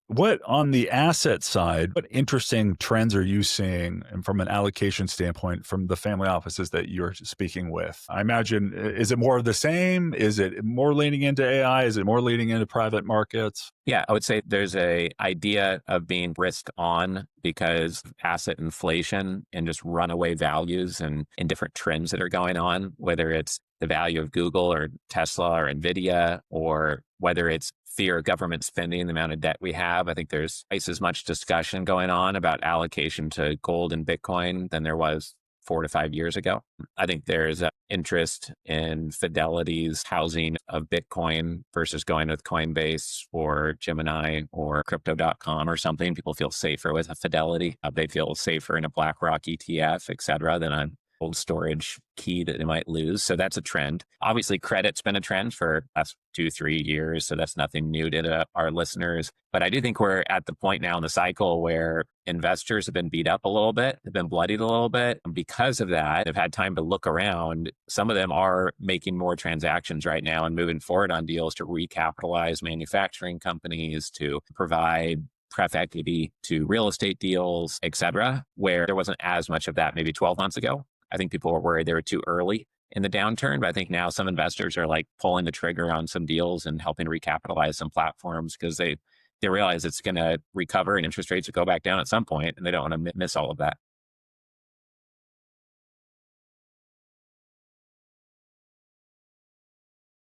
What on the asset side, what interesting trends are you seeing and from an allocation standpoint from the family offices that you're speaking with? I imagine, is it more of the same? Is it more leaning into AI? Is it more leaning into private markets? Yeah, I would say there's a idea of being risk on because of asset inflation and just runaway values and different trends that are going on, whether it's the value of Google or Tesla or Nvidia, or whether it's fear of government spending, the amount of debt we have. I think there's twice as much discussion going on about allocation to gold and Bitcoin than there was 4 to 5 years ago. I think there's interest in Fidelity's housing of Bitcoin versus going with Coinbase or Gemini or crypto.com or something. People feel safer with a Fidelity. They feel safer in a BlackRock ETF, et cetera, than a old storage key that they might lose. So that's a trend. Obviously, credit's been a trend for the last 2, 3 years. So that's nothing new to our listeners. But I do think we're at the point now in the cycle where investors have been beat up a little bit, have been bloodied a little bit. And because of that, they've had time to look around. Some of them are making more transactions right now and moving forward on deals to recapitalize manufacturing companies, to provide pref equity to real estate deals, et cetera, where there wasn't as much of that maybe 12 months ago. I think people were worried they were too early in the downturn, but I think now some investors are like pulling the trigger on some deals and helping recapitalize some platforms because they realize it's going to recover and interest rates will go back down at some point, and they don't want to miss all of that.